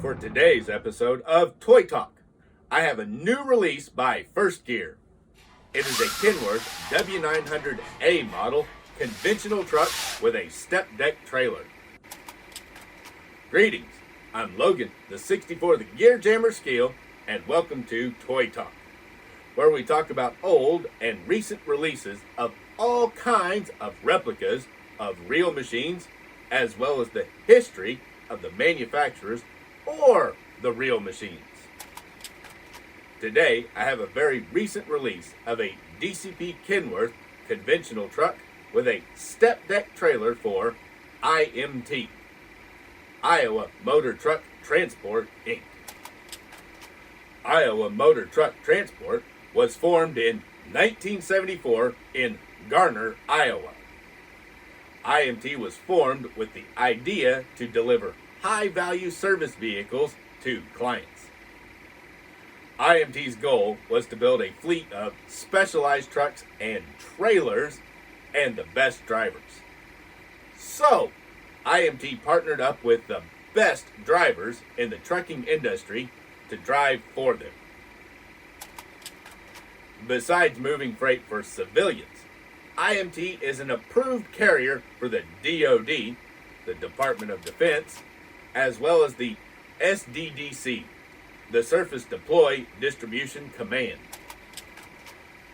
For today's episode of Toy Talk, I have a new release by First Gear. It is a Kenworth W900A Model conventional truck with a step deck trailer. Greetings, I'm Logan, the 64 the Gear Jammer Skeele, and welcome to Toy Talk, where we talk about old and recent releases of all kinds of replicas of real machines, as well as the history of the manufacturers or the real machines. Today, I have a very recent release of a DCP Kenworth conventional truck with a step deck trailer for IMT, Iowa Motor Truck Transport Inc. Iowa Motor Truck Transport was formed in 1974 in Garner, Iowa. IMT was formed with the idea to deliver high-value service vehicles to clients. IMT's goal was to build a fleet of specialized trucks and trailers and the best drivers. So, IMT partnered up with the best drivers in the trucking industry to drive for them. Besides moving freight for civilians, IMT is an approved carrier for the DoD, the Department of Defense, as well as the SDDC, the Surface Deploy Distribution Command.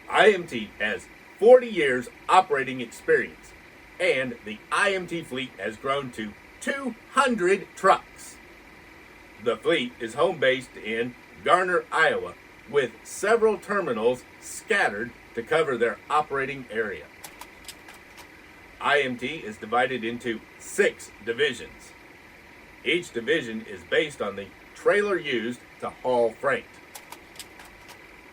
IMT has 40 years operating experience, and the IMT fleet has grown to 200 trucks. The fleet is home-based in Garner, Iowa, with several terminals scattered to cover their operating area. IMT is divided into 6 divisions. Each division is based on the trailer used to haul freight.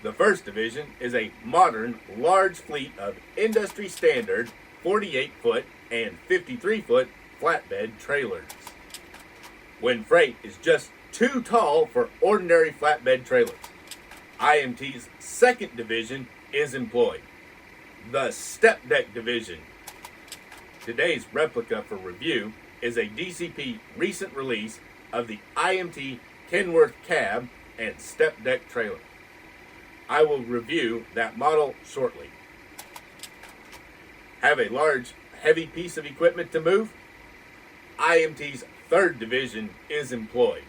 The first division is a modern, large fleet of industry standard 48-foot and 53-foot flatbed trailers. When freight is just too tall for ordinary flatbed trailers, IMT's second division is employed, the Step Deck Division. Today's replica for review is a DCP recent release of the IMT Kenworth cab and step deck trailer. I will review that model shortly. Have a large, heavy piece of equipment to move? IMT's third division is employed.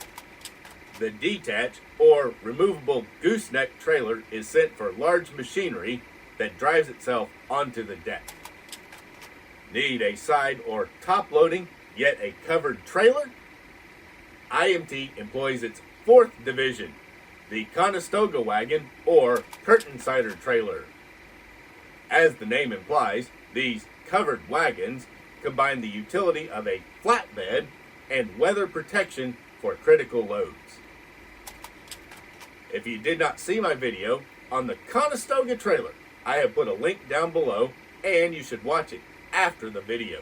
The detach or removable gooseneck trailer is sent for large machinery that drives itself onto the deck. Need a side or top loading, yet a covered trailer? IMT employs its fourth division, the Conestoga Wagon or curtain sider trailer. As the name implies, these covered wagons combine the utility of a flatbed and weather protection for critical loads. If you did not see my video on the Conestoga trailer, I have put a link down below and you should watch it after the video.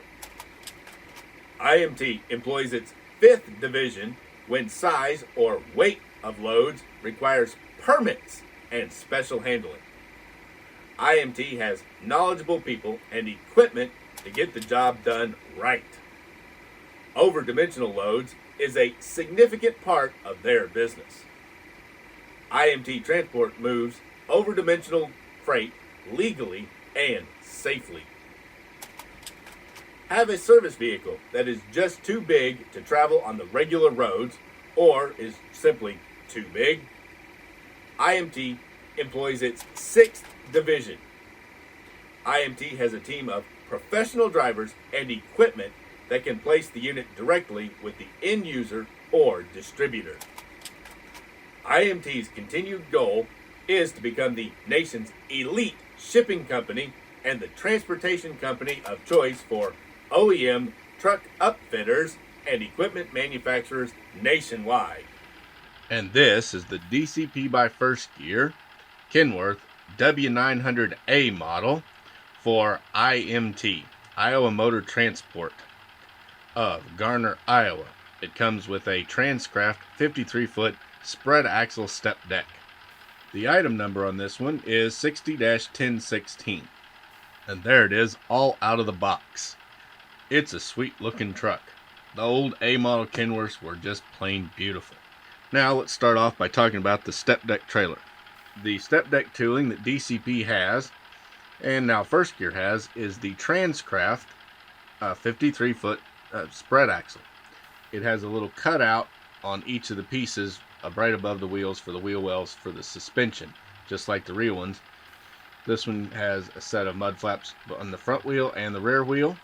IMT employs its fifth division when size or weight of loads requires permits and special handling. IMT has knowledgeable people and equipment to get the job done right. Overdimensional loads is a significant part of their business. IMT Transport moves overdimensional freight legally and safely. Have a service vehicle that is just too big to travel on the regular roads or is simply too big? IMT employs its sixth division. IMT has a team of professional drivers and equipment that can place the unit directly with the end user or distributor. IMT's continued goal is to become the nation's elite shipping company and the transportation company of choice for OEM truck upfitters and equipment manufacturers nationwide. And this is the DCP by First Gear Kenworth W900A Model for IMT, Iowa Motor Transport of Garner, Iowa. It comes with a Transcraft 53-foot spread axle step deck. The item number on this one is 60-1016. And there it is, all out of the box. It's a sweet looking truck. The old A model Kenworths were just plain beautiful. Now let's start off by talking about the Step Deck trailer. The Step Deck tooling that DCP has, and now First Gear has, is the Transcraft 53-foot spread axle. It has a little cutout on each of the pieces right above the wheels for the wheel wells for the suspension, just like the real ones. This one has a set of mud flaps on the front wheel and the rear wheel,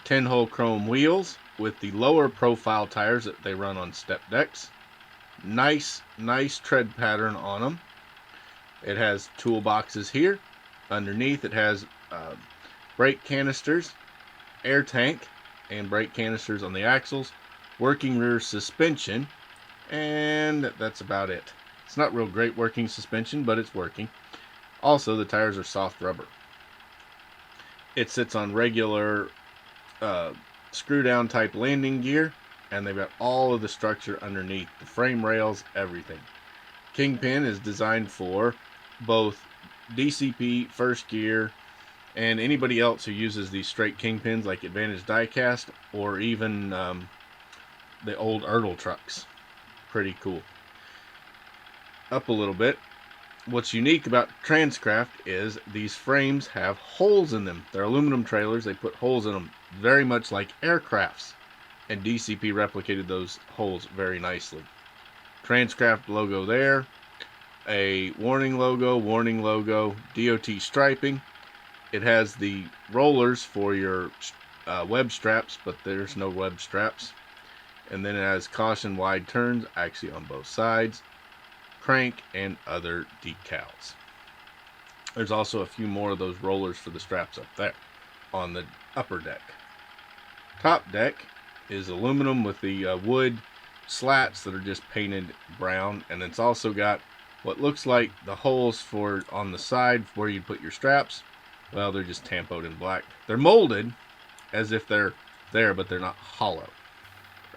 10-hole chrome wheels with the lower profile tires that they run on step decks. Nice tread pattern on them. It has toolboxes here. Underneath it has brake canisters, air tank, and brake canisters on the axles, working rear suspension, and that's about it. It's not real great working suspension, but it's working. Also, the tires are soft rubber. It sits on regular screw down type landing gear, and they've got all of the structure underneath, the frame rails, everything. Kingpin is designed for both DCP, First Gear, and anybody else who uses these straight kingpins like Advantage Diecast or even the old Ertl trucks. Pretty cool. Up a little bit, what's unique about Transcraft is these frames have holes in them. They're aluminum trailers, they put holes in them, very much like aircrafts, and DCP replicated those holes very nicely. Transcraft logo there, a warning logo, DOT striping. It has the rollers for your web straps, but there's no web straps. And then it has caution wide turns, actually on both sides, crank, and other decals. There's also a few more of those rollers for the straps up there on the upper deck. Top deck is aluminum with the wood slats that are just painted brown, and it's also got what looks like the holes for on the side where you put your straps. Well, they're just tampoed in black. They're molded as if they're there, but they're not hollow.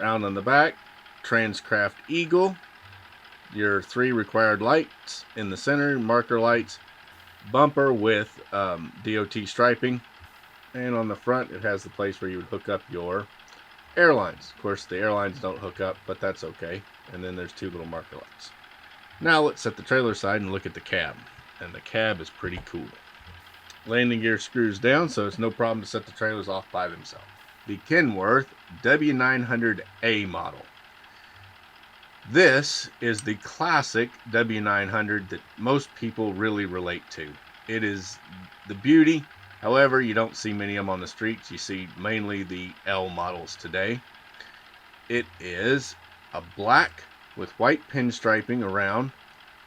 Round on the back, Transcraft Eagle, your 3 required lights in the center, marker lights, bumper with DOT striping, and on the front it has the place where you would hook up your airlines. Of course, the airlines don't hook up, but that's okay. And then there's 2 little marker lights. Now let's set the trailer side and look at the cab. And the cab is pretty cool. Landing gear screws down, so it's no problem to set the trailers off by themselves. The Kenworth W900A Model. This is the classic W900 that most people really relate to. It is the beauty. However, you don't see many of them on the streets. You see mainly the L models today. It is a black with white pinstriping around.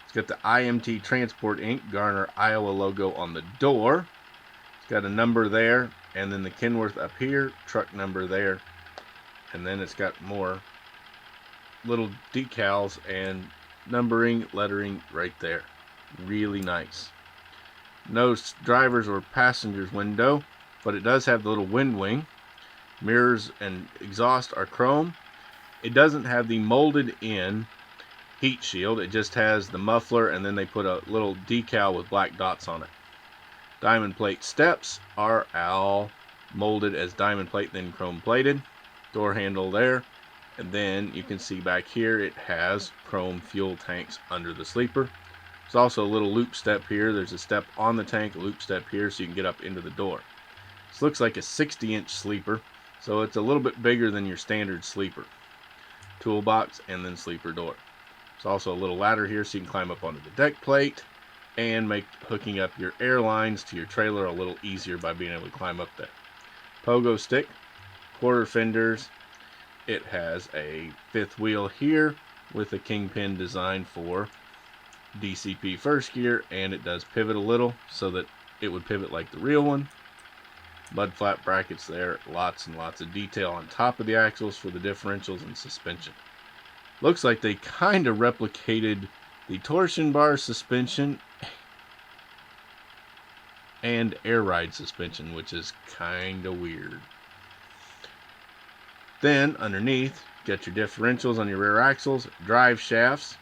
It's got the IMT Transport Inc. Garner, Iowa logo on the door. It's got a number there, and then the Kenworth up here, truck number there. And then it's got more little decals and numbering, lettering right there. Really nice. No driver's or passenger's window, but it does have the little wind wing. Mirrors and exhaust are chrome. It doesn't have the molded in heat shield. It just has the muffler, and then they put a little decal with black dots on it. Diamond plate steps are all molded as diamond plate, then chrome plated. Door handle there, and then you can see back here it has chrome fuel tanks under the sleeper. There's also a little loop step here. There's a step on the tank, a loop step here, so you can get up into the door. This looks like a 60-inch sleeper, so it's a little bit bigger than your standard sleeper. Toolbox and then sleeper door. There's also a little ladder here so you can climb up onto the deck plate and make hooking up your airlines to your trailer a little easier by being able to climb up there. Pogo stick, quarter fenders. It has a 5th wheel here with a kingpin design for DCP First Gear, and it does pivot a little so that it would pivot like the real one. Mud flap brackets there, lots and lots of detail on top of the axles for the differentials and suspension. Looks like they kind of replicated the torsion bar suspension and air ride suspension, which is kind of weird. Then underneath, get your differentials on your rear axles, drive shafts,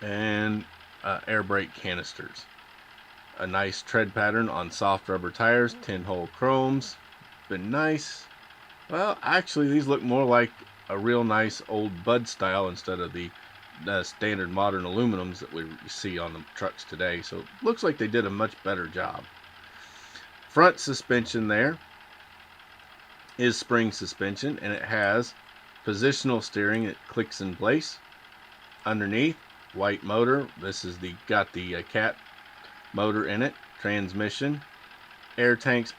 and air brake canisters. A nice tread pattern on soft rubber tires, 10-hole chromes. Been nice. Well, actually, these look more like a real nice old Bud style instead of the standard modern aluminums that we see on the trucks today. So it looks like they did a much better job. Front suspension there is spring suspension, and it has positional steering that clicks in place. Underneath, white motor. This is got the cat motor in it. Transmission, air tanks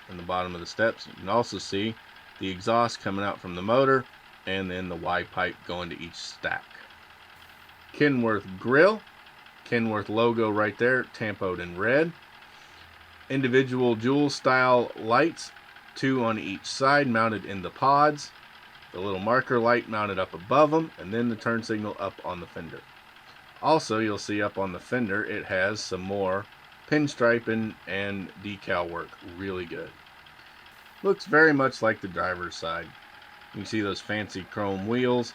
in the bottom of the steps. You can also see the exhaust coming out from the motor, and then the Y pipe going to each stack. Kenworth grill, Kenworth logo right there, tampoed in red. Individual jewel style lights, 2 on each side, mounted in the pods. The little marker light mounted up above them, and then the turn signal up on the fender. Also, you'll see up on the fender it has some more pinstriping and decal work. Really good. Looks very much like the driver's side. You can see those fancy chrome wheels.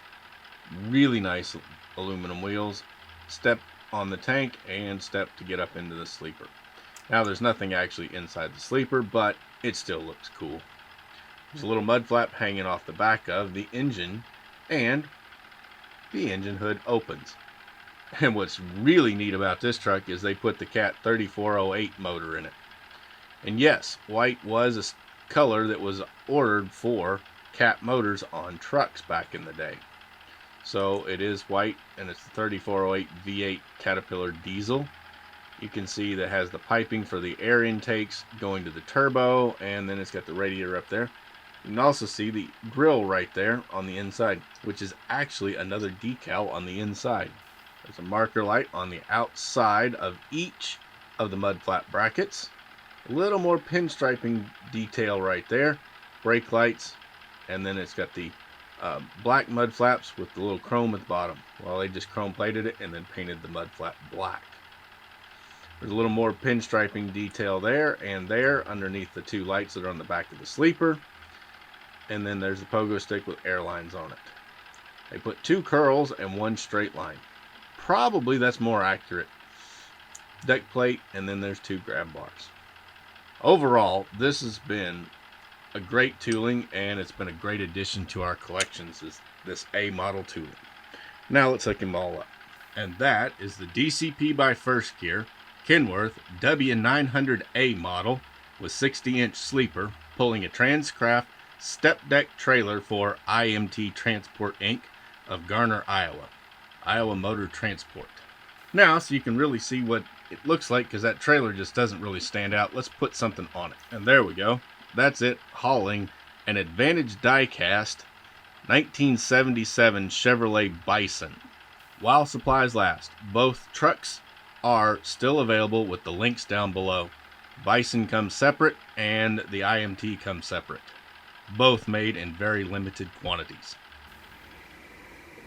Really nice aluminum wheels. Step on the tank and step to get up into the sleeper. Now there's nothing actually inside the sleeper, but it still looks cool. There's a little mud flap hanging off the back of the engine, and the engine hood opens. And what's really neat about this truck is they put the Cat 3408 motor in it. And yes, white was a color that was ordered for Cat motors on trucks back in the day. So it is white, and it's the 3408 V8 Caterpillar diesel. You can see that has the piping for the air intakes going to the turbo, and then it's got the radiator up there. You can also see the grill right there on the inside, which is actually another decal on the inside. There's a marker light on the outside of each of the mud flap brackets. A little more pinstriping detail right there. Brake lights, and then it's got the black mud flaps with the little chrome at the bottom. Well, they just chrome plated it and then painted the mud flap black. There's a little more pinstriping detail there and there underneath the 2 lights that are on the back of the sleeper. And then there's the pogo stick with airlines on it. They put 2 curls and 1 straight line. Probably that's more accurate. Deck plate, and then there's 2 grab bars. Overall, this has been a great tooling, and it's been a great addition to our collections, this A model tooling. Now let's hook them all up. And that is the DCP by First Gear Kenworth W900A model with 60-inch sleeper pulling a Transcraft Step Deck trailer for IMT Transport Inc. of Garner, Iowa. Iowa Motor Transport. Now, so you can really see what it looks like, because that trailer just doesn't really stand out, let's put something on it. And there we go. That's it, hauling an Advantage die-cast 1977 Chevrolet Bison. While supplies last, both trucks are still available with the links down below. Bison comes separate and the IMT comes separate. Both made in very limited quantities.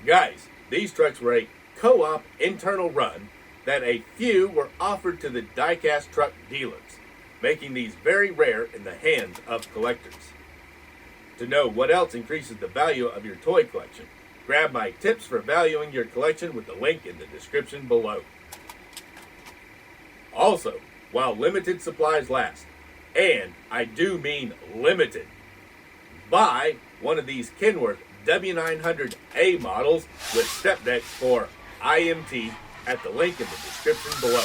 Guys, these trucks were a co-op internal run that a few were offered to the die-cast truck dealers, making these very rare in the hands of collectors. To know what else increases the value of your toy collection, grab my tips for valuing your collection with the link in the description below. Also, while limited supplies last, and I do mean limited, buy one of these Kenworth W900A models with step decks for IMT at the link in the description below.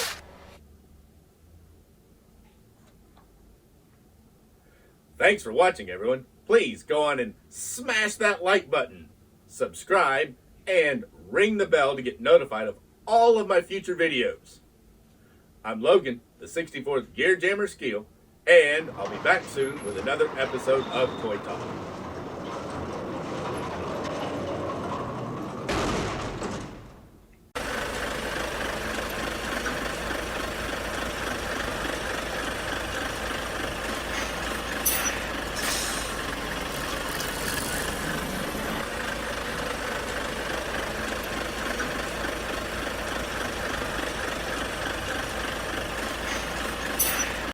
Thanks for watching, everyone. Please go on and smash that like button, subscribe, and ring the bell to get notified of all of my future videos. I'm Logan, the 64th Gear Jammer Skeele, and I'll be back soon with another episode of Toy Talk.